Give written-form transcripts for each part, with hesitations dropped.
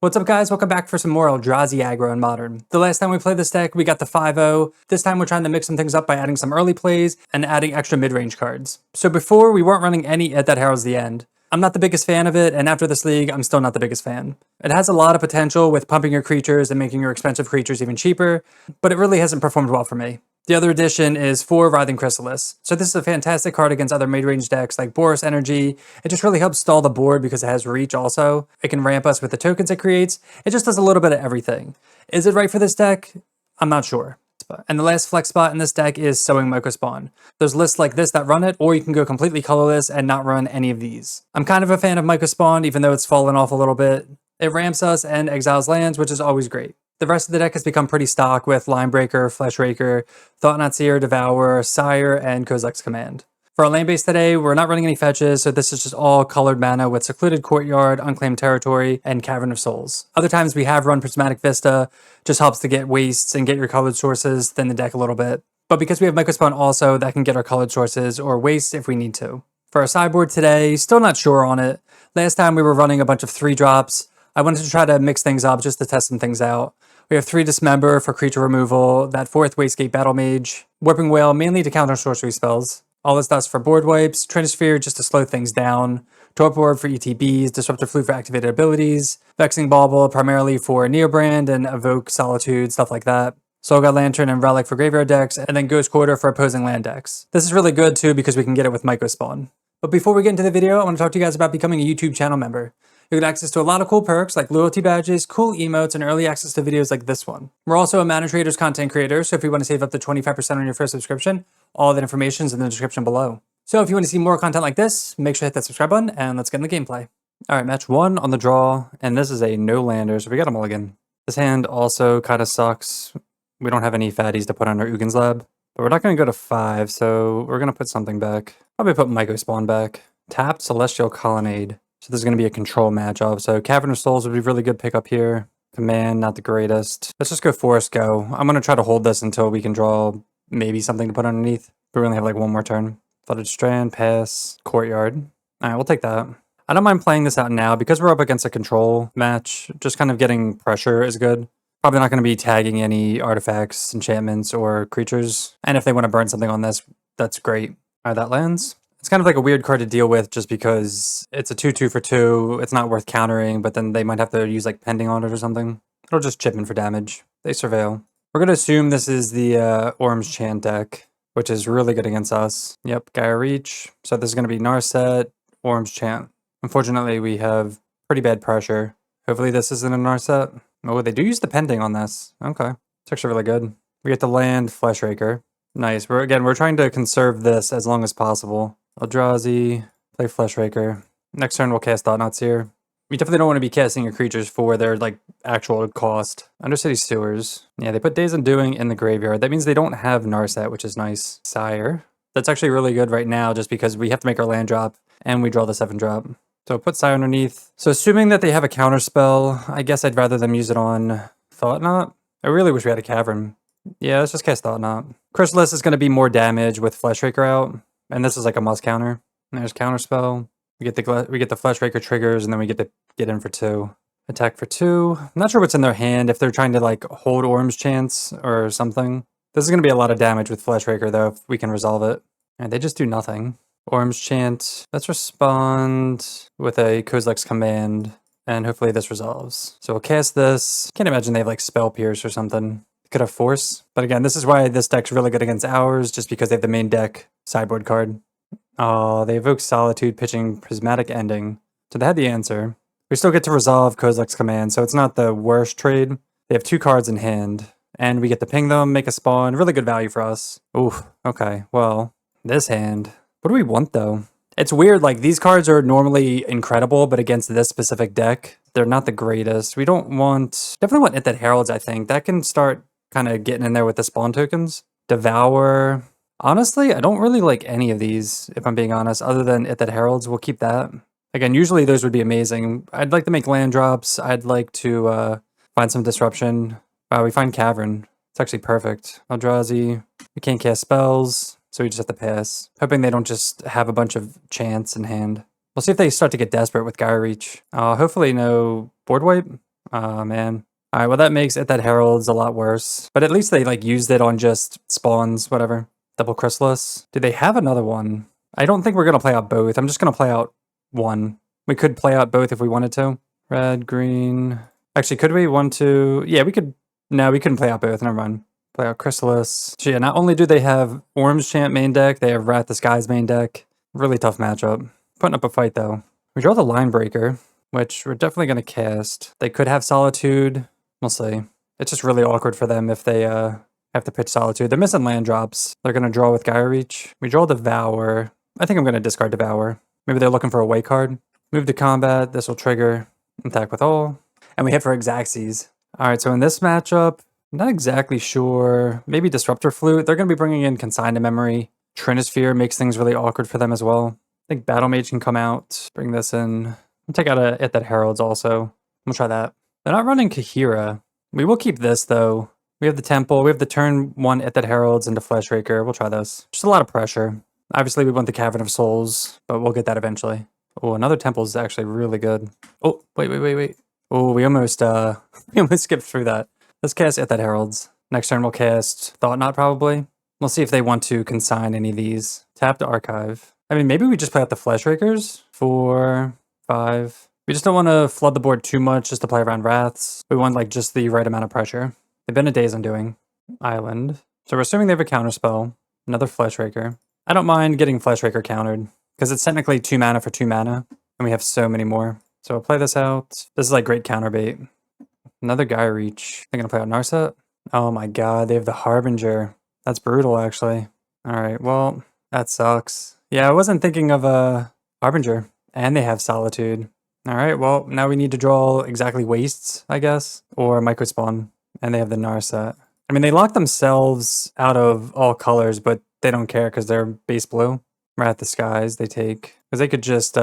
What's up guys, welcome back for some more Eldrazi Aggro in Modern. The last time we played this deck, we got the 5-0. This time we're trying to mix some things up by adding some early plays and adding extra mid-range cards. So before, we weren't running any at that Heralds the End. I'm not the biggest fan of it, and after this league, I'm still not the biggest fan. It has a lot of potential with pumping your creatures and making your expensive creatures even cheaper, but it really hasn't performed well for me. The other addition is 4 Writhing Chrysalis. So this is a fantastic card against other mid-range decks like Boros Energy. It just really helps stall the board because it has reach also. It can ramp us with the tokens it creates. It just does a little bit of everything. Is it right for this deck? I'm not sure. And the last flex spot in this deck is Sowing Mycospawn. There's lists like this that run it, or you can go completely colorless and not run any of these. I'm kind of a fan of Mycospawn, even though it's fallen off a little bit. It ramps us and exiles lands, which is always great. The rest of the deck has become pretty stock with Linebreaker, Fleshraker, Thought-Knot-Seer, Devour, Sire, and Kozilek's Command. For our land base today, we're not running any fetches, so this is just all colored mana with Secluded Courtyard, Unclaimed Territory, and Cavern of Souls. Other times we have run Prismatic Vista, just helps to get wastes and get your colored sources, thin the deck a little bit. But because we have Mycospawn also, that can get our colored sources or wastes if we need to. For our sideboard today, still not sure on it. Last time we were running a bunch of 3-drops. I wanted to try to mix things up just to test some things out. We have 3 Dismember for creature removal, that 4th Wastescape Battlemage, Warping Whale mainly to counter sorcery spells, All This Dust for board wipes, Trinisphere just to slow things down, Torpor Orb for ETBs, Disruptive Flute for activated abilities, Vexing Bauble primarily for Neobrand and Evoke Solitude, stuff like that. Soul God Lantern and Relic for graveyard decks, and then Ghost Quarter for opposing land decks. This is really good too because we can get it with Mycospawn. But before we get into the video, I want to talk to you guys about becoming a YouTube channel member. You get access to a lot of cool perks like loyalty badges, cool emotes, and early access to videos like this one. We're also a Mana Traders content creator, so if you want to save up to 25% on your first subscription, all that information is in the description below. So if you want to see more content like this, make sure to hit that subscribe button, and let's get into gameplay. Alright, match 1 on the draw, and this is a no-lander, so we got a mulligan. This hand also kind of sucks. We don't have any fatties to put on our Ugin's Lab, but we're not going to go to 5, so we're going to put something back. Probably put Mycospawn back. Tapped Celestial Colonnade. So there's going to be a control matchup. So Cavern of Souls would be really good pickup here. Command, not the greatest. Let's just go Forest Go. I'm going to try to hold this until we can draw maybe something to put underneath. But we only have like one more turn. Flooded Strand, pass, Courtyard. All right, we'll take that. I don't mind playing this out now because we're up against a control match. Just kind of getting pressure is good. Probably not going to be tagging any artifacts, enchantments, or creatures. And if they want to burn something on this, that's great. All right, that lands. It's kind of like a weird card to deal with just because it's a 2/2 for 2. It's not worth countering, but then they might have to use like pending on it or something. It'll just chip in for damage. They surveil. We're going to assume this is the Orange Chant deck, which is really good against us. Yep, Gaia Reach. So this is going to be Narset, Orange Chant. Unfortunately, we have pretty bad pressure. Hopefully this isn't a Narset. Oh, they do use the pending on this. Okay. It's actually really good. We get the land Fleshraker. Nice. We're trying to conserve this as long as possible. Eldrazi, play Fleshraker. Next turn we'll cast Thought-Knot-Seer. You definitely don't want to be casting your creatures for their like actual cost. Undercity Sewers. Yeah, they put Days Undoing in the graveyard. That means they don't have Narset, which is nice. Sire. That's actually really good right now just because we have to make our land drop and we draw the 7-drop. So put Sire underneath. So assuming that they have a counter spell, I guess I'd rather them use it on Thought-Knot. I really wish we had a Cavern. Yeah, let's just cast Thought-Knot. Chrysalis is going to be more damage with Fleshraker out. And this is like a must counter. And there's counterspell. We get the Fleshraker triggers, and then we get to get in for 2. Attack for 2. I'm not sure what's in their hand, if they're trying to like hold Orange Chants or something. This is going to be a lot of damage with Fleshraker though, if we can resolve it. And they just do nothing. Orange Chant. Let's respond with a Kozilek's Command, and hopefully this resolves. So we'll cast this. Can't imagine they have like Spell Pierce or something. Could have Force. But again, this is why this deck's really good against ours, just because they have the main deck sideboard card. Oh, they evoke Solitude, pitching Prismatic Ending. So they had the answer. We still get to resolve Kozilek's Command, so it's not the worst trade. They have 2 cards in hand, and we get to ping them, make a spawn. Really good value for us. Ooh, okay. Well, this hand. What do we want, though? It's weird, like, these cards are normally incredible, but against this specific deck, they're not the greatest. We don't want... Definitely want It That Heralds, I think. That can start kind of getting in there with the spawn tokens. Devour. Honestly, I don't really like any of these, if I'm being honest, other than It That Heralds. We'll keep that. Again, usually those would be amazing. I'd like to make land drops. I'd like to find some disruption. Wow, we find Cavern. It's actually perfect. Eldrazi. We can't cast spells, so we just have to pass. Hoping they don't just have a bunch of chants in hand. We'll see if they start to get desperate with Gaia Reach. Hopefully no board wipe. Oh, man. All right, well, that makes it that Heralds a lot worse. But at least they, like, used it on just spawns, whatever. Double Chrysalis. Do they have another one? I don't think we're going to play out both. I'm just going to play out one. We could play out both if we wanted to. Red, green. Actually, could we? 1, 2. Yeah, we could. No, we couldn't play out both. Never mind. Play out Chrysalis. So yeah, not only do they have Orm's Chant main deck, they have Wrath the Skies main deck. Really tough matchup. Putting up a fight, though. We draw the Linebreaker, which we're definitely going to cast. They could have Solitude. We'll see. It's just really awkward for them if they have to pitch Solitude. They're missing land drops. They're going to draw with Gaia Reach. We draw Devour. I think I'm going to discard Devour. Maybe they're looking for a white card. Move to combat. This will trigger attack with all. And we hit for Xaxes. All right, so in this matchup, I'm not exactly sure. Maybe Disruptor Flute. They're going to be bringing in Consign to Memory. Trinisphere makes things really awkward for them as well. I think Battlemage can come out. Bring this in. I'll take out a that Heralds also. We'll try that. They're not running Kahira. We will keep this, though. We have the Temple. We have the turn 1 that Heralds into Fleshraker. We'll try this. Just a lot of pressure. Obviously, we want the Cavern of Souls, but we'll get that eventually. Oh, another Temple is actually really good. Oh, wait. Oh, we almost skipped through that. Let's cast that Heralds. Next turn, we'll cast Thought Knot, probably. We'll see if they want to consign any of these. Tap to Archive. I mean, maybe we just play out the Fleshrakers. 4, 5. We just don't want to flood the board too much just to play around Wraths. We want, like, just the right amount of pressure. They've been a Days Undoing. Island. So we're assuming they have a counterspell. Another Fleshraker. I don't mind getting Fleshraker countered, because it's technically 2 mana for 2 mana, and we have so many more. So I'll play this out. This is like great counterbait. Another Gaia Reach. They're going to play out Narset. Oh my god, they have the Harbinger. That's brutal, actually. Alright, well, that sucks. Yeah, I wasn't thinking of a Harbinger. And they have Solitude. Alright, well, now we need to draw exactly Wastes, I guess. Or Mycospawn. And they have the Narset. I mean, they lock themselves out of all colors, but they don't care because they're base blue. Wrath the Skies, they take. Because they could just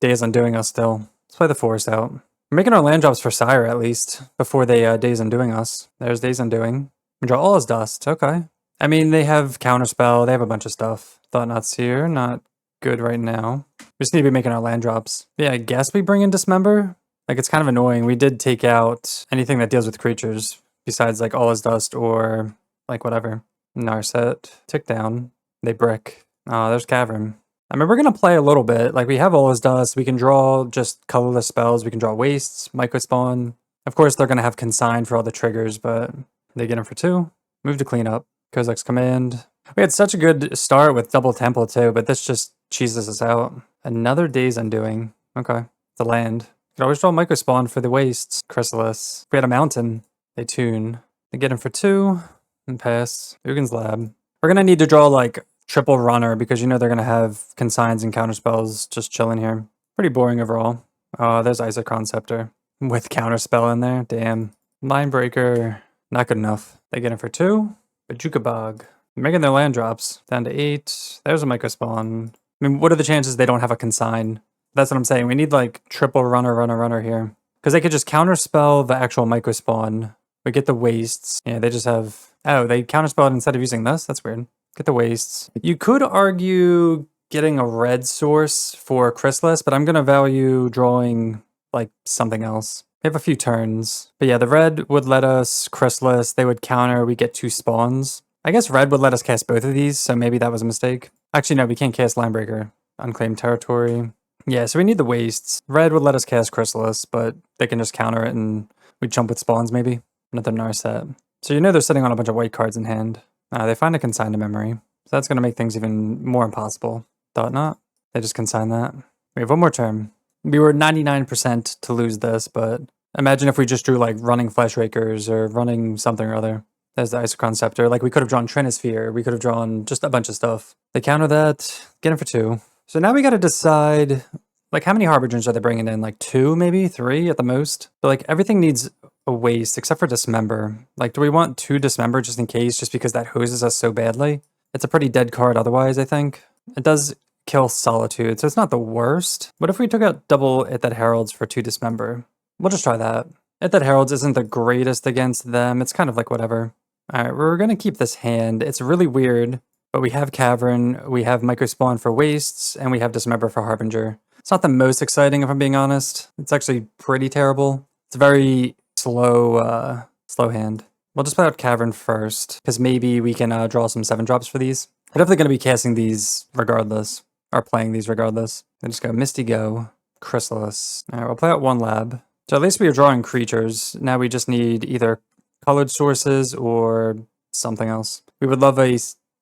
Days Undoing us still. Let's play the Forest out. We're making our land drops for Sire, at least, before they Days Undoing us. There's Days Undoing. We draw all as dust. Okay. I mean, they have Counterspell. They have a bunch of stuff. Thought Knot's here. Not good right now. We just need to be making our land drops. Yeah, I guess we bring in Dismember. Like, it's kind of annoying. We did take out anything that deals with creatures, besides, like, all as dust or, like, whatever. Narset. Tick down. They brick. Oh, there's Cavern. I mean, we're going to play a little bit. Like, we have all as dust. We can draw just colorless spells. We can draw Wastes, Mycospawn. Of course, they're going to have Consign for all the triggers, but they get them for 2. Move to cleanup. Kozak's Command. We had such a good start with double Temple, too, but this just cheeses us out. Another Days Undoing. Okay. It's a land. You can always draw Mycospawn for the Wastes. Chrysalis. If we had a Mountain, they tune. They get him for 2 and pass. Ugin's Lab. We're going to need to draw, like, triple runner because you know they're going to have consigns and counterspells just chilling here. Pretty boring overall. Oh, there's Isochron Scepter with counterspell in there. Damn. Linebreaker, not good enough. They get him for 2. Bajuka Bog. Making their land drops down to 8. There's a Mycospawn. I mean, what are the chances they don't have a consign? That's what I'm saying. We need like triple runner here. Because they could just counterspell the actual Mycospawn. We get the Wastes. Yeah, they just have... Oh, they counterspelled instead of using this? That's weird. Get the Wastes. You could argue getting a red source for Chrysalis, but I'm going to value drawing like something else. We have a few turns. But yeah, the red would let us Chrysalis. They would counter. We get 2 spawns. I guess red would let us cast both of these, so maybe that was a mistake. Actually, no, we can't cast Linebreaker. Unclaimed Territory. Yeah, so we need the Wastes. Red would let us cast Chrysalis, but they can just counter it and we jump with spawns maybe. Another Narset. So you know they're sitting on a bunch of white cards in hand. They find a Consign to Memory. So that's going to make things even more impossible. Thought Knot. They just consign that. We have one more turn. We were 99% to lose this, but imagine if we just drew like running Fleshrakers or running something or other. There's the Isochron Scepter. Like we could have drawn Trinisphere. We could have drawn just a bunch of stuff. They counter that. Get him for 2. So now we got to decide like how many Harbingers are they bringing in? Like 2 maybe? 3 at the most? But like everything needs a waste except for Dismember. Like, do we want 2 Dismember just in case, just because that hoses us so badly? It's a pretty dead card otherwise, I think. It does kill Solitude, so it's not the worst. What if we took out double that Heralds for 2 Dismember? We'll just try that. That Heralds isn't the greatest against them. It's kind of like whatever. Alright, we're going to keep this hand. It's really weird, but we have Cavern, we have Mycospawn for Wastes, and we have Dismember for Harbinger. It's not the most exciting if I'm being honest. It's actually pretty terrible. It's It's a very slow hand. We'll just play out Cavern first, because maybe we can draw some 7-drops for these. We're definitely going to be casting these regardless, or playing these regardless. Then just go Misty Go, Chrysalis. Alright, we'll play out 1 lab. So at least we are drawing creatures. Now we just need either colored sources or something else. We would love a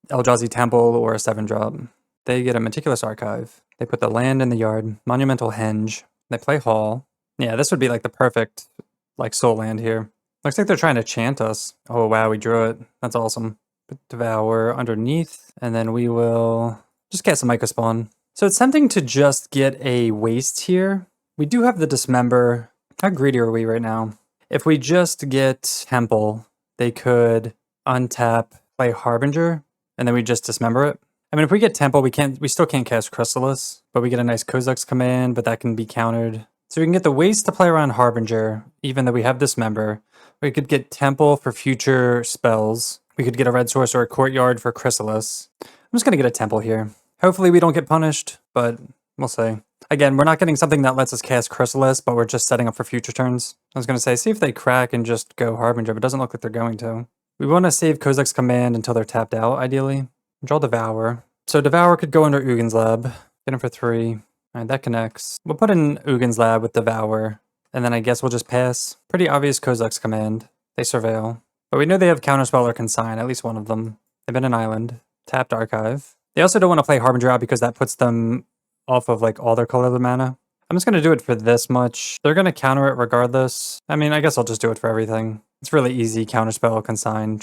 Eldrazi Temple or a 7-drop. They get a Meticulous Archive. They put the land in the yard. Monumental Henge. They play Hall. Yeah, this would be like the perfect like soul land here. Looks like they're trying to chant us. Oh wow, we drew it. That's awesome. Put Devour underneath, and then we will just cast a Mycospawn. So it's tempting to just get a waste here. We do have the Dismember. How greedy are we right now? If we just get Temple, they could untap, play Harbinger, and then we just Dismember it. I mean, if we get Temple, we still can't cast Chrysalis, but we get a nice Kozilek's Command, but that can be countered. So we can get the waste to play around Harbinger, even though we have Dismember. We could get Temple for future spells. We could get a red source or a Courtyard for Chrysalis. I'm just going to get a Temple here. Hopefully we don't get punished, but we'll see. Again, we're not getting something that lets us cast Chrysalis, but we're just setting up for future turns. I was going to say, see if they crack and just go Harbinger, but it doesn't look like they're going to. We want to save Kozilek's Command until they're tapped out, ideally. Draw Devour. So Devour could go under Ugin's Lab. Get him for 3. Alright, that connects. We'll put in Ugin's Lab with Devour, and then I guess we'll just pass. Pretty obvious Kozilek's Command. They Surveil. But we know they have Counterspell or Consign, at least one of them. They've been an island. Tapped Archive. They also don't want to play Harbinger out because that puts them off of like all their colorless mana. I'm just going to do it for this much. They're going to counter it regardless. I mean, I guess I'll just do it for everything. It's really easy. Counterspell, Consign.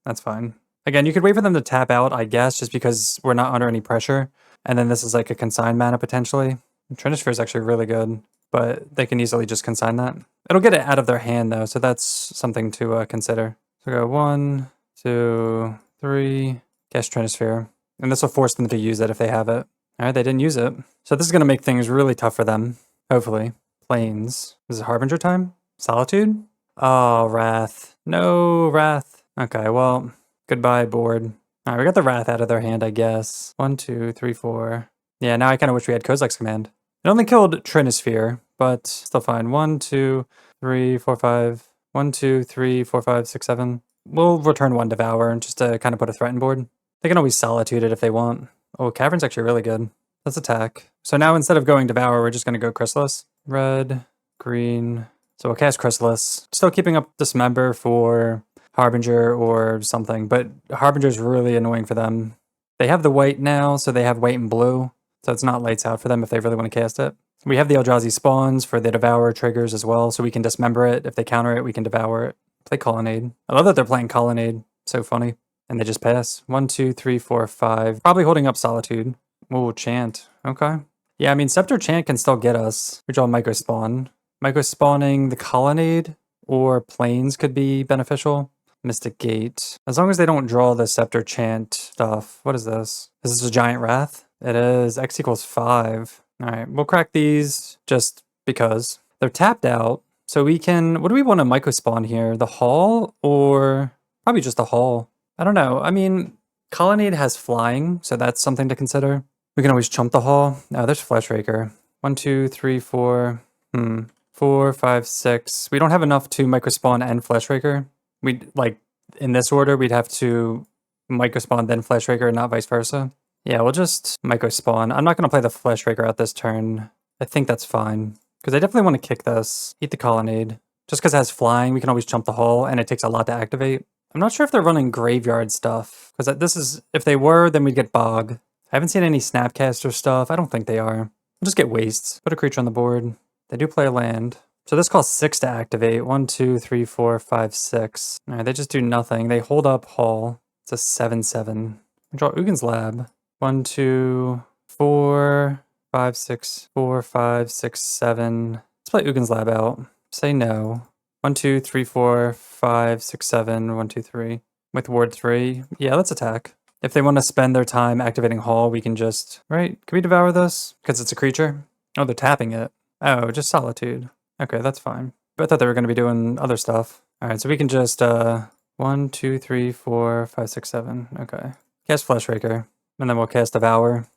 That's fine. Again, you could wait for them to tap out, I guess, just because we're not under any pressure. And then this is like a Consign mana potentially. Trinisphere is actually really good, but they can easily just consign that. It'll get it out of their hand though, so that's something to consider. So go 1, 2, 3, cast Trinisphere. And this will force them to use it if they have it. Alright, they didn't use it. So this is going to make things really tough for them, hopefully. Plains. Is it Harbinger time? Solitude? Oh, Wrath. No, Wrath. Okay, well, goodbye, board. Alright, we got the Wrath out of their hand, I guess. 1, 2, 3, 4. Yeah, now I kind of wish we had Kozilek's Command. It only killed Trinisphere, but still fine. 1, 2, 3, 4, 5. 1, 2, 3, 4, 5, 6, 7. We'll return 1 Devour just to kind of put a threat in board. They can always Solitude it if they want. Oh, Cavern's actually really good. Let's attack. So now instead of going Devour, we're just going to go Chrysalis. Red, green. So we'll cast Chrysalis. Still keeping up Dismember for Harbinger or something, but Harbinger is really annoying for them. They have the white now, so they have white and blue. So it's not lights out for them if they really want to cast it. We have the Eldrazi spawns for the Devour triggers as well, so we can Dismember it. If they counter it, we can Devour it. Play Colonnade. I love that they're playing Colonnade. So funny. And they just pass. 1, 2, 3, 4, 5. Probably holding up Solitude. Oh, Chant. Okay. Yeah, I mean, Scepter Chant can still get us. We draw Mycospawn. Mycospawning the Colonnade or Plains could be beneficial. Mystic Gate. As long as they don't draw the Scepter Chant stuff. What is this? Is this a Giant Wrath? It is. X equals 5. Alright, we'll crack these just because. They're tapped out. So we can... What do we want to Mycospawn here? The Hall or... Probably just the Hall. I don't know. I mean, Colonnade has flying, so that's something to consider. We can always chump the Hall. Oh, there's Fleshraker. 1, 2, 3, 4. 4, 5, 6. We don't have enough to Mycospawn and Fleshraker. We'd, like, in this order, we'd have to Mycospawn then Fleshraker and not vice versa. Yeah, we'll just Mycospawn. I'm not going to play the Fleshraker out this turn. I think that's fine. Because I definitely want to kick this. Eat the Colonnade. Just because it has flying, we can always chump the Hall, and it takes a lot to activate. I'm not sure if they're running Graveyard stuff. Because this is... If they were, then we'd get Bog. I haven't seen any Snapcaster stuff. I don't think they are. We'll just get Wastes. Put a creature on the board. They do play a land. So this costs 6 to activate. 1, 2, 3, 4, 5, 6. Alright, they just do nothing. They hold up Hall. It's a 7/7. Draw Ugin's Lab. 1, 2, 4, 5, 6, 4, 5, 6, 7. Let's play Ugin's Lab out. Say no. 1, 2, 3, 4, 5, 6, 7. 1, 2, 3. With Ward 3. Yeah, let's attack. If they want to spend their time activating Hall, we can just... Right? Can we devour this? Because it's a creature? Oh, they're tapping it. Oh, just Solitude. Okay, that's fine. But I thought they were going to be doing other stuff. Alright, so we can just... 1, 2, 3, 4, 5, 6, 7. Okay. Cast Fleshraker. And then we'll cast Devour.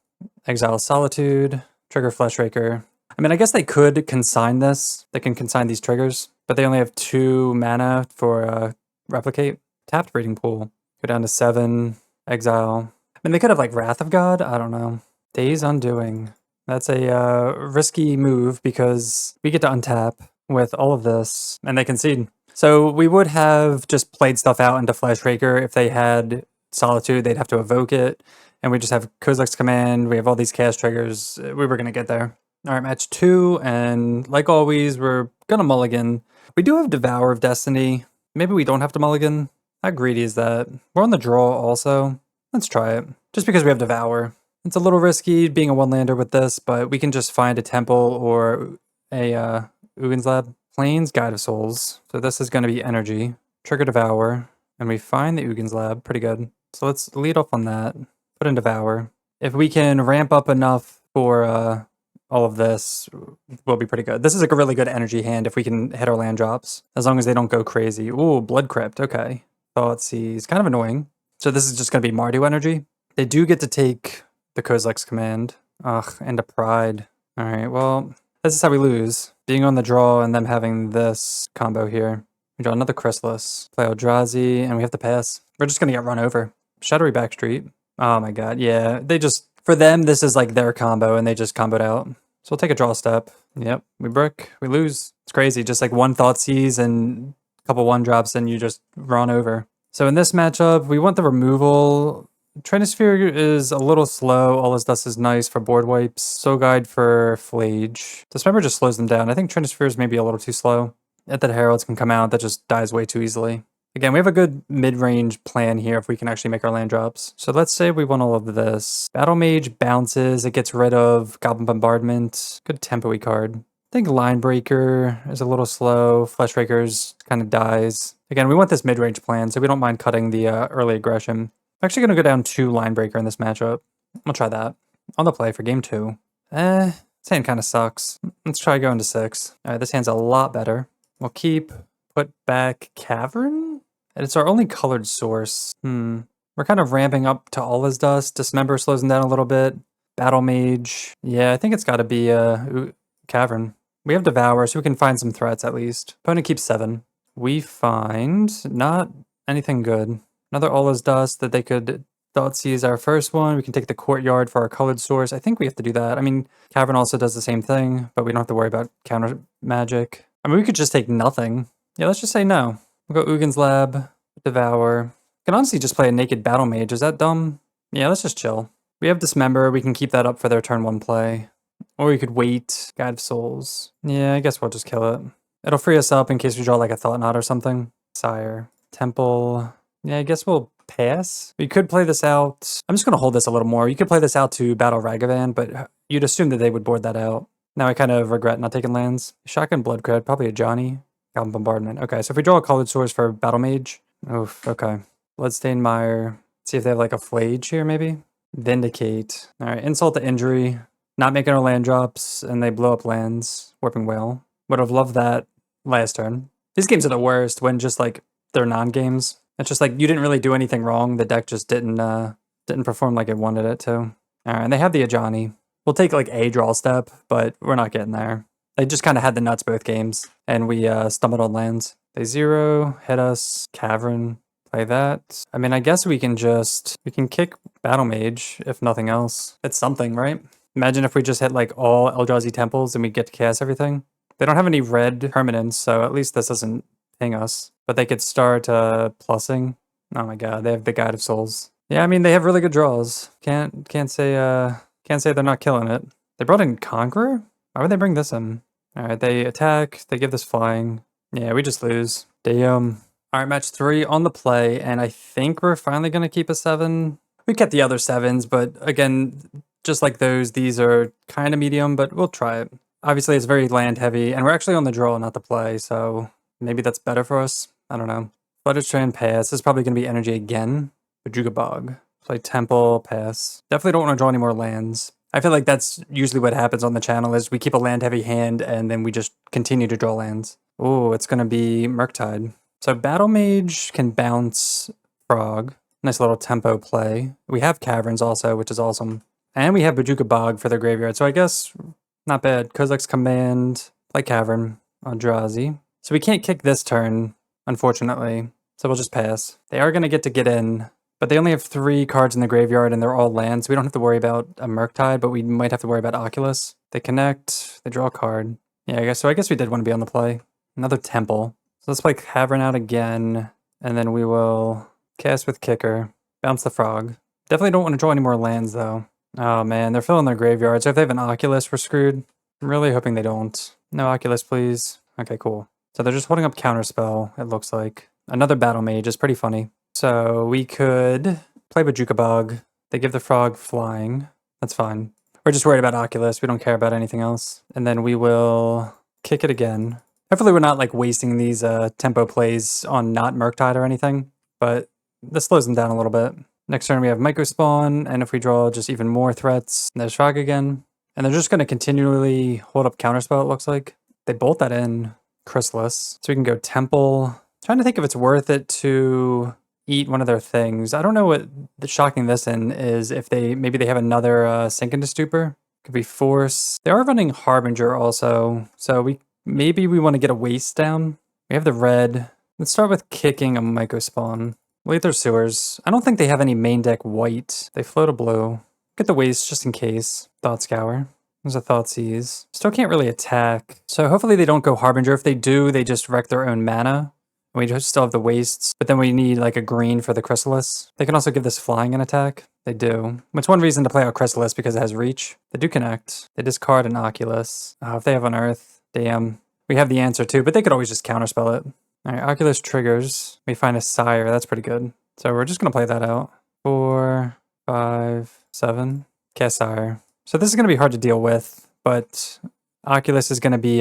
Exile Solitude. Trigger Fleshraker. I mean, I guess they could consign this. They can consign these triggers, but they only have 2 mana for replicate. Tapped breeding pool. Go down to 7. Exile. I mean, they could have like Wrath of God. I don't know. Days Undoing. That's a risky move because we get to untap with all of this and they concede. So we would have just played stuff out into Fleshraker. If they had Solitude, they'd have to evoke it. And we just have Kozilek's Command. We have all these cast triggers. We were going to get there. All right, match 2. And like always, we're going to mulligan. We do have Devour of Destiny. Maybe we don't have to mulligan. How greedy is that? We're on the draw also. Let's try it. Just because we have Devour. It's a little risky being a one-lander with this, but we can just find a temple or a Ugin's Lab. Plains Guide of Souls. So this is going to be energy. Trigger Devour. And we find the Ugin's Lab. Pretty good. So let's lead off on that. Put in Devour. If we can ramp up enough for all of this, we'll be pretty good. This is like a really good energy hand if we can hit our land drops. As long as they don't go crazy. Ooh, Blood Crypt. Okay. Thoughtseize. Kind of annoying. So this is just going to be Mardu Energy. They do get to take the Kozilek's Command. Ugh, and a Pride. Alright, well, this is how we lose. Being on the draw and them having this combo here. We draw another Chrysalis. Play Eldrazi, and we have to pass. We're just going to get run over. Shadowy Backstreet. Oh my god, yeah. They just, for them, this is like their combo, and they just comboed out. So we'll take a draw step. Yep, we brick, we lose. It's crazy, just like one Thoughtseize and a couple 1-drops, and you just run over. So in this matchup, we want the removal. Trinisphere is a little slow. All His Dust is nice for board wipes. Soul Guide for Flage. Dismember just slows them down. I think Trinisphere is maybe a little too slow. If that Heralds can come out, that just dies way too easily. Again, we have a good mid-range plan here if we can actually make our land drops. So let's say we want all of this. Battlemage bounces. It gets rid of Goblin Bombardment. Good tempo-y card. I think Linebreaker is a little slow. Fleshraker's kind of dies. Again, we want this mid-range plan, so we don't mind cutting the early aggression. I'm actually going to go down 2 Linebreaker in this matchup. I'll try that. On the play for game 2. This hand kind of sucks. Let's try going to 6. Alright, this hand's a lot better. We'll keep, put back Cavern? And it's our only colored source. We're kind of ramping up to All His Dust. Dismember slows them down a little bit. Battlemage. Yeah, I think it's got to be Cavern. We have Devour, so we can find some threats at least. Opponent keeps 7. We find not anything good. Another All His Dust that they could Thoughtseize our first one. We can take the Courtyard for our colored source. I think we have to do that. I mean, Cavern also does the same thing, but we don't have to worry about counter magic. I mean, we could just take nothing. Yeah, let's just say no. We'll go Ugin's Lab, Devour. We can honestly just play a naked Battlemage. Is that dumb? Yeah, let's just chill. We have Dismember. We can keep that up for their turn 1 play. Or we could wait. Guide of Souls. Yeah, I guess we'll just kill it. It'll free us up in case we draw like a Thought Knot or something. Sire. Temple. Yeah, I guess we'll pass. We could play this out. I'm just going to hold this a little more. You could play this out to Battle Ragavan, but you'd assume that they would board that out. Now I kind of regret not taking lands. Shotgun Blood Cred, probably a Johnny. Goblin Bombardment. Okay, so if we draw a colored source for Battlemage. Oof, okay. Bloodstained Mire. See if they have like a Flage here, maybe? Vindicate. Alright, Insult to Injury. Not making our land drops, and they blow up lands. Warping Whale. Would have loved that last turn. These games are the worst when just like they're non-games. It's just like you didn't really do anything wrong. The deck just didn't perform like it wanted it to. Alright, and they have the Ajani. We'll take like a draw step, but we're not getting there. They just kind of had the nuts both games, and we stumbled on lands. They 0, hit us, Cavern, play that. I mean, I guess we can kick Battlemage, if nothing else. It's something, right? Imagine if we just hit like all Eldrazi Temples and we get to cast everything. They don't have any red permanents, so at least this doesn't ping us. But they could start plussing. Oh my god, they have the Guide of Souls. Yeah, I mean, they have really good draws. Can't say they're not killing it. They brought in Conqueror? Why would they bring this in? Alright, they attack, they give this flying. Yeah, we just lose. Damn. Alright, match 3 on the play, and I think we're finally gonna keep a 7. We kept the other 7s, but again, just like those, these are kind of medium, but we'll try it. Obviously, it's very land heavy, and we're actually on the draw, not the play, so maybe that's better for us. I don't know. Flooded Strand, pass. This is probably going to be energy again. Bajuga Bog. Play Temple, pass. Definitely don't want to draw any more lands. I feel like that's usually what happens on the channel is we keep a land heavy hand and then we just continue to draw lands. Oh, it's going to be Murktide. So Battlemage can bounce Frog. Nice little tempo play. We have Caverns also, which is awesome. And we have Bajuga Bog for their graveyard. So I guess Not bad. Kozilek's Command, play Cavern, Eldrazi. So we can't kick this turn, unfortunately. So we'll just pass. They are going to get in, but they only have 3 cards in the graveyard and they're all lands. So we don't have to worry about a Murktide, but we might have to worry about Oculus. They connect, they draw a card. Yeah, I guess we did want to be on the play. Another Temple. So let's play Cavern out again, and then we will cast with Kicker, bounce the Frog. Definitely don't want to draw any more lands though. Oh man, they're filling their graveyard, so if they have an Oculus, we're screwed. I'm really hoping they don't. No Oculus, please. Okay, cool. So they're just holding up Counterspell, it looks like. Another Battlemage is pretty funny. So we could play Bajuka Bog. They give the Frog flying. That's fine. We're just worried about Oculus. We don't care about anything else. And then we will kick it again. Hopefully we're not like wasting these tempo plays on not Murktide or anything, but this slows them down a little bit. Next turn we have Mycospawn, and if we draw just even more threats, there's Frog again. And they're just going to continually hold up Counterspell, it looks like. They bolt that in, Chrysalis. So we can go Temple. Trying to think if it's worth it to eat one of their things. I don't know what the shocking this in is, if maybe they have another Sink into Stupor. Could be Force. They are running Harbinger also, so maybe we want to get a waste down. We have the red. Let's start with kicking a Mycospawn. We'll eat their sewers. I don't think they have any main deck white. They float a blue. Get the waste just in case. Thought Scour. There's a Thoughtseize. Still can't really attack. So hopefully they don't go Harbinger. If they do, they just wreck their own mana. We just still have the wastes, but then we need like a green for the Chrysalis. They can also give this flying an attack. They do. It's one reason to play out Chrysalis, because it has reach. They do connect. They discard an Oculus. If they have Unearth, damn. We have the answer too, but they could always just counterspell it. All right, Oculus triggers. We find a Sire. That's pretty good. So we're just going to play that out. 4, 5, 7. Cast Sire. So this is going to be hard to deal with, but Oculus is going to be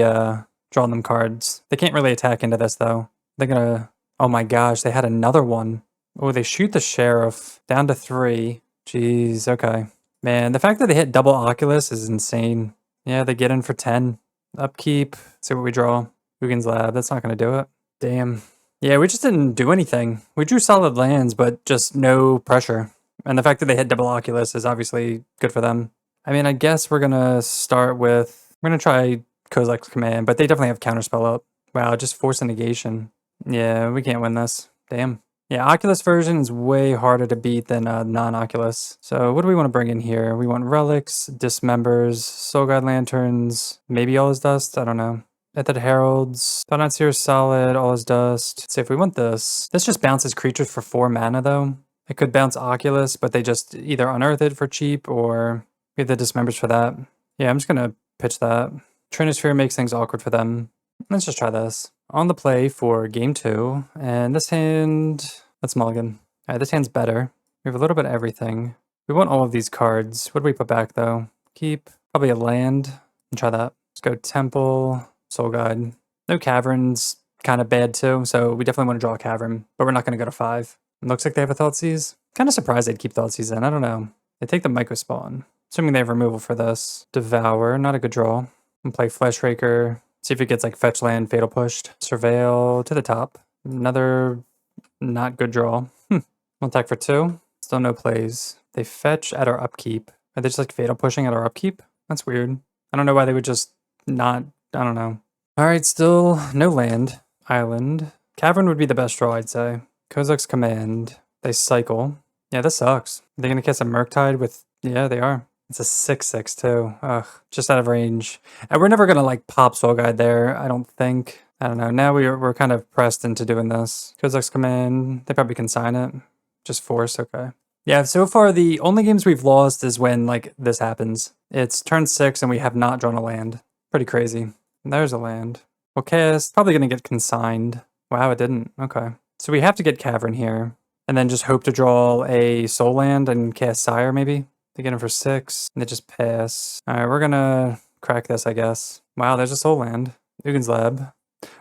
drawing them cards. They can't really attack into this though. They're gonna, oh my gosh, they had another one. Oh, they shoot the Sheriff down to 3. Jeez, okay. Man, the fact that they hit double Oculus is insane. Yeah, they get in for 10. Upkeep, see what we draw. Hugin's Lab, that's not gonna do it. Damn. Yeah, we just didn't do anything. We drew solid lands, but just no pressure. And the fact that they hit double Oculus is obviously good for them. I mean, I guess we're gonna start with, we're gonna try Kozilek's Command, but they definitely have Counterspell up. Wow, just force a negation. Yeah, we can't win this. Damn. Yeah, Oculus version is way harder to beat than non-Oculus. So what do we want to bring in here? We want Relics, Dismembers, Soul Guide Lanterns, maybe All Is Dust? I don't know. Method Heralds, Financier Solid, All Is Dust. Let's see if we want this. This just bounces creatures for 4 mana though. It could bounce Oculus, but they just either unearth it for cheap or we have the Dismembers for that. Yeah, I'm just going to pitch that. Trinosphere makes things awkward for them. Let's just try this. On the play for game 2, and this hand, let's mulligan. All right, this hand's better. We have a little bit of everything. We want all of these cards. What do we put back though? Keep, probably a land, and try that. Let's go Temple, Soul Guide. No Caverns, kind of bad too, so we definitely want to draw a Cavern, but we're not going to go to 5. It looks like they have a Thoughtseize. Kind of surprised they'd keep Thoughtseize in, I don't know. They take the Mycospawn, assuming they have removal for this. Devour, not a good draw. And play Fleshraker. See if it gets like fetch land, fatal pushed. Surveil to the top. Another not good draw. We'll attack for 2. Still no plays. They fetch at our upkeep. Are they just like fatal pushing at our upkeep? That's weird. I don't know why they would just not, I don't know. All right, still no land. Island. Cavern would be the best draw, I'd say. Kozilek's Command. They cycle. Yeah, this sucks. Are they going to cast a Murktide with, yeah, they are. It's a 6/6 too. Ugh, just out of range. And we're never gonna like pop Soul Guide there, I don't think. I don't know. Now we're kind of pressed into doing this. Kozilek's Command, they probably can sign it. Just force, okay. Yeah, so far the only games we've lost is when like this happens. It's turn 6 and we have not drawn a land. Pretty crazy. And there's a land. We'll cast, probably gonna get consigned. Wow, it didn't. Okay. So we have to get Cavern here. And then just hope to draw a Soul Land and cast Sire maybe. They get him for 6, and they just pass. All right, we're gonna crack this, I guess. Wow, there's a Soul Land. Hugin's Lab.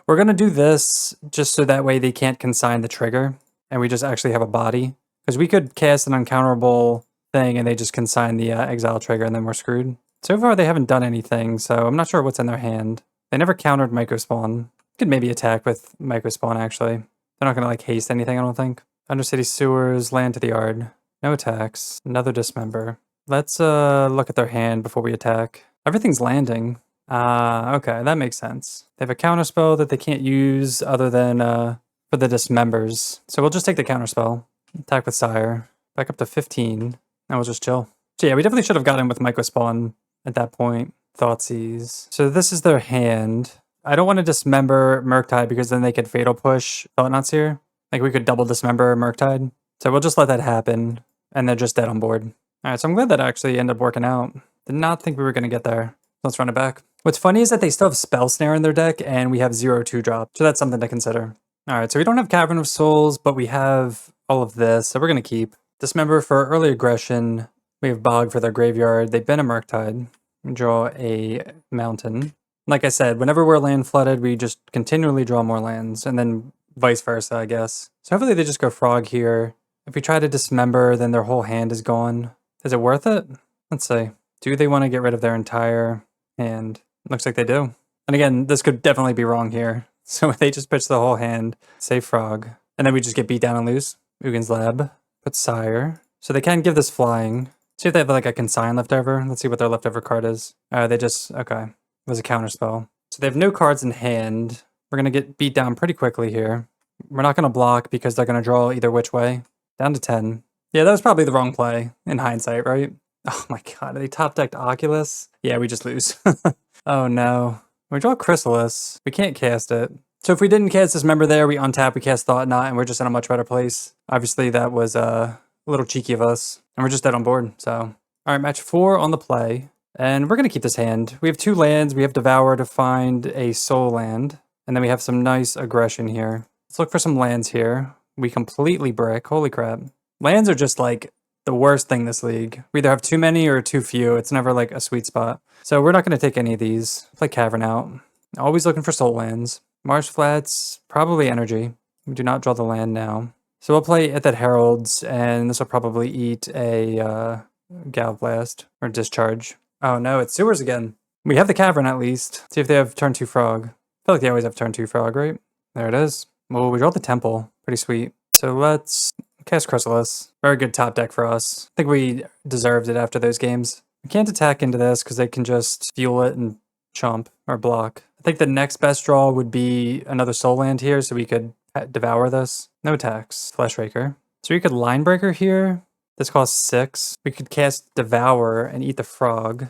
We're gonna do this just so that way they can't consign the trigger, and we just actually have a body. Because we could cast an uncounterable thing, and they just consign the exile trigger, and then we're screwed. So far, they haven't done anything, so I'm not sure what's in their hand. They never countered Mycospawn. Could maybe attack with Mycospawn, actually. They're not gonna like haste anything, I don't think. Undercity Sewers, land to the yard. No attacks. Another Dismember. Let's look at their hand before we attack. Everything's landing. Okay, that makes sense. They have a counterspell that they can't use other than for the dismembers. So we'll just take the counterspell. Attack with Sire. Back up to 15. And we'll just chill. So yeah, we definitely should have got in with Mycospawn at that point. Thoughtseize. So this is their hand. I don't want to dismember Murktide because then they could Fatal Push Thought-Knots here. Like we could double dismember Murktide. So we'll just let that happen. And they're just dead on board. Alright, so I'm glad that actually ended up working out. Did not think we were going to get there. Let's run it back. What's funny is that they still have Spell Snare in their deck, and we have 0/2 drop. So that's something to consider. Alright, so we don't have Cavern of Souls, but we have all of this. So we're going to keep. Dismember for early aggression. We have Bog for their graveyard. They've been a Murktide. Draw a mountain. Like I said, whenever we're land flooded, we just continually draw more lands, and then vice versa, I guess. So hopefully they just go Frog here. If we try to dismember, then their whole hand is gone. Is it worth it? Let's see. Do they want to get rid of their entire hand? Looks like they do. And again, this could definitely be wrong here. So they just pitch the whole hand, say Frog, and then we just get beat down and lose. Ugin's Lab, put Sire. So they can give this flying. See if they have like a Consign left over. Let's see what their leftover card is. They just, okay. There's a counterspell. So they have no cards in hand. We're going to get beat down pretty quickly here. We're not going to block because they're going to draw either which way. Down to 10. Yeah, that was probably the wrong play in hindsight, right? Oh my god, they top decked Oculus? Yeah, we just lose. Oh no. We draw Chrysalis. We can't cast it. So if we didn't cast this member there, we untap, we cast Thought Knot, and we're just in a much better place. Obviously, that was a little cheeky of us. And we're just dead on board, so. Alright, match 4 on the play. And we're going to keep this hand. We have 2 lands. We have Devour to find a soul land. And then we have some nice aggression here. Let's look for some lands here. We completely brick. Holy crap. Lands are just like the worst thing this league. We either have too many or too few. It's never like a sweet spot. So we're not going to take any of these. Play Cavern out. Always looking for soul lands. Marsh Flats, probably Energy. We do not draw the land now. So we'll play at that Heralds, and this will probably eat a Galblast or Discharge. Oh no, it's Sewers again. We have the Cavern at least. See if they have turn 2 Frog. I feel like they always have turn 2 Frog, right? There it is. Well, we draw the Temple. Pretty sweet. So let's cast Chrysalis. Very good top deck for us. I think we deserved it after those games. We can't attack into this because they can just fuel it and chomp or block. I think the next best draw would be another soul land here so we could devour this. No attacks. Fleshraker. So we could Linebreaker here. This costs 6. We could cast Devour and eat the Frog.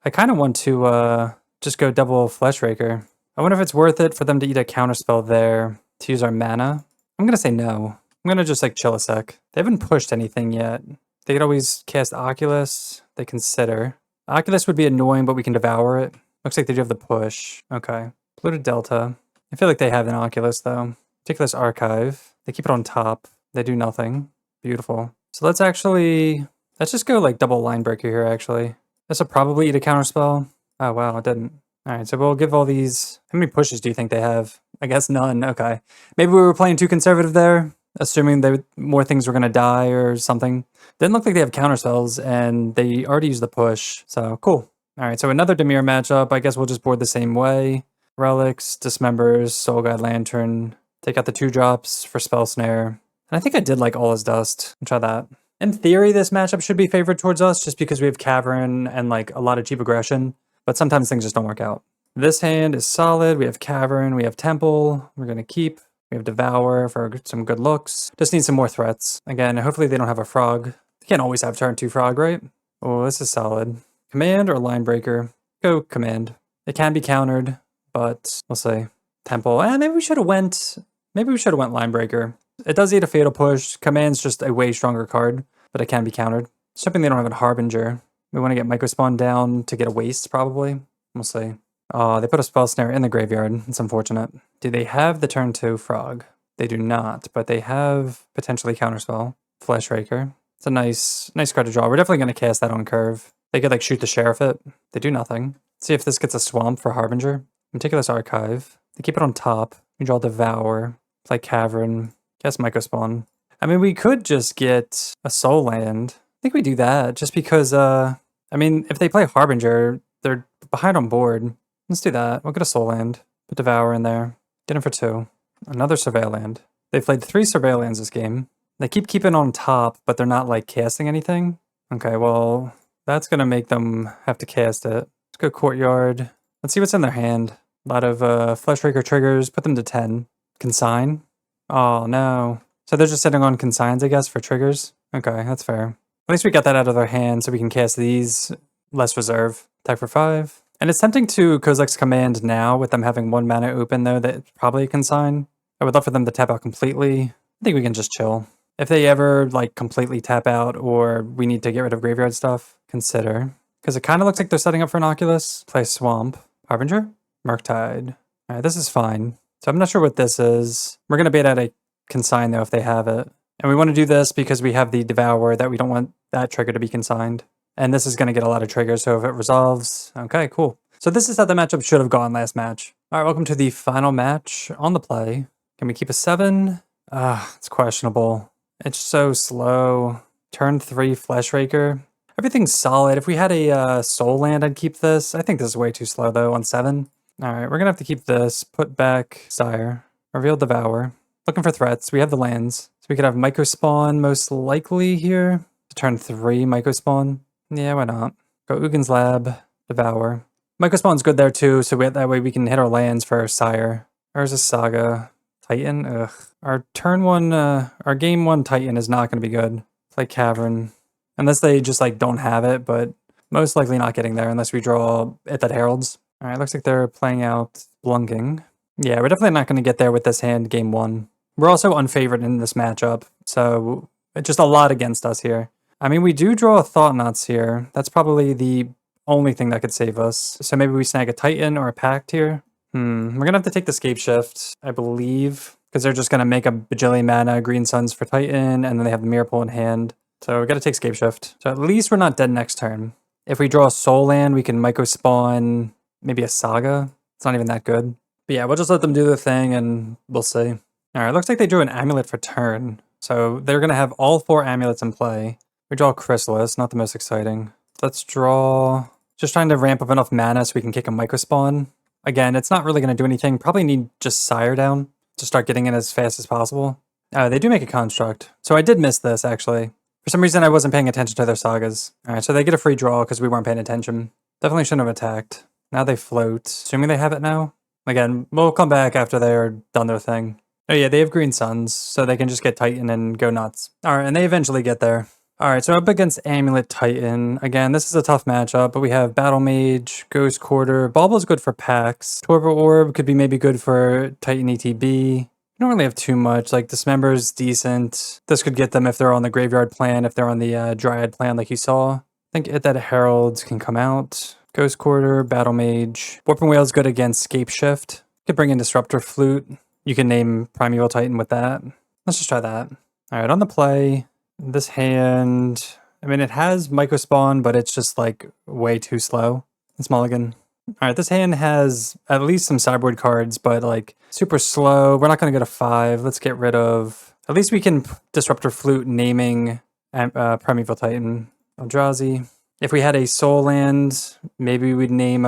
I kind of want to just go double Fleshraker. I wonder if it's worth it for them to eat a counterspell there to use our mana. I'm going to say no. I'm going to just like chill a sec. They haven't pushed anything yet. They could always cast Oculus. They consider. Oculus would be annoying, but we can devour it. Looks like they do have the push. Okay. Polluted Delta. I feel like they have an Oculus though. Meticulous Archive. They keep it on top. They do nothing. Beautiful. So let's just go like double Linebreaker here actually. This will probably eat a counterspell. Oh wow, it didn't. Alright, so we'll give all these... How many pushes do you think they have? I guess none. Okay. Maybe we were playing too conservative there, assuming more things were going to die or something. Didn't look like they have counterspells, and they already used the push. So, cool. Alright, so another Dimir matchup. I guess we'll just board the same way. Relics, Dismembers, Soul Guide Lantern. Take out the 2 drops for Spell Snare. And I think I did like All Is Dust. I'll try that. In theory, this matchup should be favored towards us, just because we have Cavern and like a lot of cheap aggression. But sometimes things just don't work out. This hand is solid. We have Cavern, we have Temple. We're going to keep. We have Devour for some good looks. Just need some more threats. Again, hopefully they don't have a Frog. They can't always have turn 2 Frog, right? Oh, this is solid. Command or Linebreaker? Go Command. It can be countered, but we'll see. Temple. Maybe we should have went Linebreaker. It does eat a Fatal Push. Command's just a way stronger card, but it can be countered. Just hoping they don't have a Harbinger. We want to get Mycospawn down to get a waste, probably. We'll see. Oh, they put a Spell Snare in the graveyard. It's unfortunate. Do they have the turn 2 Frog? They do not, but they have potentially Counterspell. Fleshraker. It's a nice card to draw. We're definitely going to cast that on curve. They could like shoot the Sheriff it. They do nothing. See if this gets a Swamp for Harbinger. Meticulous Archive. They keep it on top. We draw Devour. Play Cavern. Cast Mycospawn. I mean, we could just get a Soul Land. I think we do that just because, I mean, if they play Harbinger, they're behind on board. Let's do that. We'll get a Soul Land. Put Devour in there. Get him for 2. Another Surveil Land. They've played 3 Surveil Lands this game. They keep keeping on top, but they're not like casting anything. Okay, well, that's going to make them have to cast it. It's go Courtyard. Let's see what's in their hand. A lot of Fleshraker triggers. Put them to 10. Consign. Oh, no. So they're just sitting on consigns, I guess, for triggers? Okay, that's fair. At least we got that out of their hand so we can cast these. Less reserve. Attack for 5. And it's tempting to Kozilek's Command now with them having 1 mana open, though. That's probably a consign. I would love for them to tap out completely. I think we can just chill. If they ever, like, completely tap out or we need to get rid of graveyard stuff, consider. Because it kind of looks like they're setting up for an Oculus. Play Swamp. Harbinger? Murktide. Alright, this is fine. So I'm not sure what this is. We're going to bait out a consign, though, if they have it. And we want to do this because we have the Devour that we don't want that trigger to be consigned. And this is going to get a lot of triggers, so if it resolves... Okay, cool. So this is how the matchup should have gone last match. Alright, welcome to the final match on the play. Can we keep a 7? It's questionable. It's so slow. Turn 3 Fleshraker. Everything's solid. If we had a Soul Land, I'd keep this. I think this is way too slow, though, on 7. Alright, we're going to have to keep this. Put back Sire. Reveal Devour. Looking for threats. We have the lands. So we could have Mycospawn most likely here. Turn 3 Mycospawn. Yeah, why not? Go Ugin's Lab. Devour. Mycospawn's good there, too, so that way we can hit our lands for Sire. Urza Saga. Titan? Ugh. Our turn 1, our game 1 Titan is not going to be good. Play Cavern. Unless they just, like, don't have it, but most likely not getting there unless we draw at that Heralds. Alright, looks like they're playing out Blunking. Yeah, we're definitely not going to get there with this hand game 1. We're also unfavored in this matchup, so just a lot against us here. I mean, we do draw Thought-Knots here. That's probably the only thing that could save us. So maybe we snag a Titan or a Pact here. We're going to have to take the Scape Shift, I believe, because they're just going to make a bajillion mana, Green Suns for Titan, and then they have the Mirror Pool in hand. So we got to take Scape Shift. So at least we're not dead next turn. If we draw a Soul Land, we can Mycospawn maybe a Saga. It's not even that good. But yeah, we'll just let them do their thing and we'll see. Alright, looks like they drew an Amulet for turn. So they're going to have all 4 Amulets in play. We draw Chrysalis, not the most exciting. Let's draw... Just trying to ramp up enough mana so we can kick a Mycospawn. Again, it's not really going to do anything. Probably need just Sire down to start getting in as fast as possible. They do make a Construct. So I did miss this, actually. For some reason, I wasn't paying attention to their Sagas. Alright, so they get a free draw because we weren't paying attention. Definitely shouldn't have attacked. Now they float. Assuming they have it now. Again, we'll come back after they're done their thing. Oh yeah, they have Green Suns, so they can just get Titan and go nuts. Alright, and they eventually get there. Alright, so up against Amulet Titan. Again, this is a tough matchup, but we have Battlemage, Ghost Quarter. Bauble's good for packs. Torpor Orb could be maybe good for Titan ETB. We don't really have too much. Like, Dismember's decent. This could get them if they're on the Graveyard plan, if they're on the Dryad plan like you saw. I think that Heralds can come out. Ghost Quarter, Battlemage. Warping Whale's good against Scape Shift. Could bring in Disruptor Flute. You can name Primeval Titan with that. Let's just try that. Alright, on the play. This hand... I mean, it has Mycospawn, but it's just, like, way too slow. It's mulligan. Alright, this hand has at least some sideboard cards, but, like, super slow. We're not going to go to 5. Let's get rid of... At least we can Disruptor Flute naming Primeval Titan. Eldrazi. If we had a Soul Land, maybe we'd name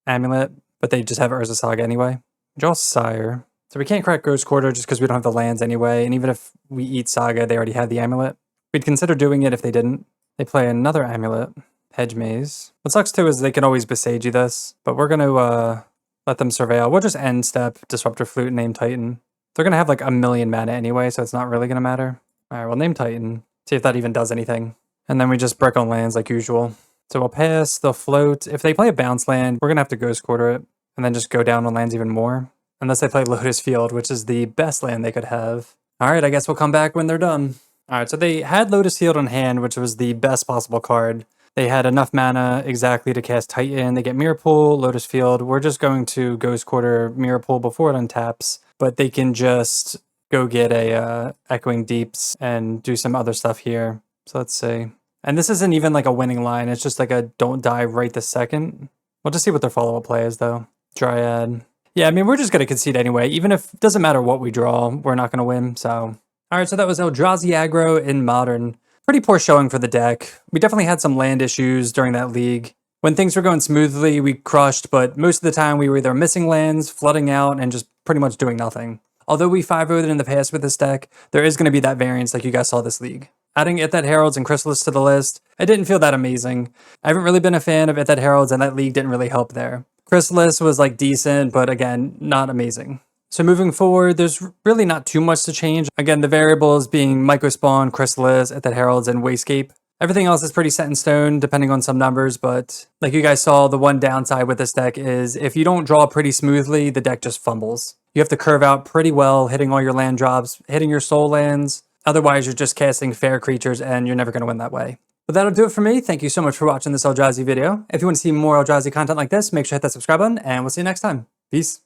Amulet, but they just have Urza Saga anyway. Draw Sire. So we can't crack Ghost Quarter just because we don't have the lands anyway, and even if we eat Saga, they already had the Amulet. We'd consider doing it if they didn't. They play another Amulet. Hedge Maze. What sucks too is they can always besage you this, but we're going to let them surveil. We'll just end step, Disruptor Flute, name Titan. They're going to have like a million mana anyway, so it's not really going to matter. Alright, we'll name Titan. See if that even does anything. And then we just brick on lands like usual. So we'll pass, they'll float. If they play a bounce land, we're going to have to Ghost Quarter it, and then just go down on lands even more. Unless they play Lotus Field, which is the best land they could have. Alright, I guess we'll come back when they're done. Alright, so they had Lotus Field on hand, which was the best possible card. They had enough mana exactly to cast Titan. They get Mirror Pool, Lotus Field. We're just going to Ghost Quarter Mirror Pool before it untaps, but they can just go get a Echoing Deeps and do some other stuff here. So let's see. And this isn't even like a winning line. It's just like a don't die right this second. We'll just see what their follow-up play is, though. Dryad. Yeah, I mean, we're just going to concede anyway. Even if it doesn't matter what we draw, we're not going to win, so... Alright, so that was Eldrazi Aggro in Modern. Pretty poor showing for the deck. We definitely had some land issues during that league. When things were going smoothly, we crushed, but most of the time we were either missing lands, flooding out, and just pretty much doing nothing. Although we 5-0'd in the past with this deck, there is going to be that variance like you guys saw this league. Adding It That Heralds and Chrysalis to the list, it didn't feel that amazing. I haven't really been a fan of It That Heralds, and that league didn't really help there. Chrysalis was like decent, but again, not amazing. So moving forward, there's really not too much to change. Again, the variables being Mycospawn, Chrysalis, It That Heralds, and Wastescape. Everything else is pretty set in stone, depending on some numbers, but like you guys saw, the one downside with this deck is if you don't draw pretty smoothly, the deck just fumbles. You have to curve out pretty well, hitting all your land drops, hitting your soul lands. Otherwise, you're just casting fair creatures and you're never going to win that way. But that'll do it for me. Thank you so much for watching this Eldrazi video. If you want to see more Eldrazi content like this, make sure to hit that subscribe button, and we'll see you next time. Peace.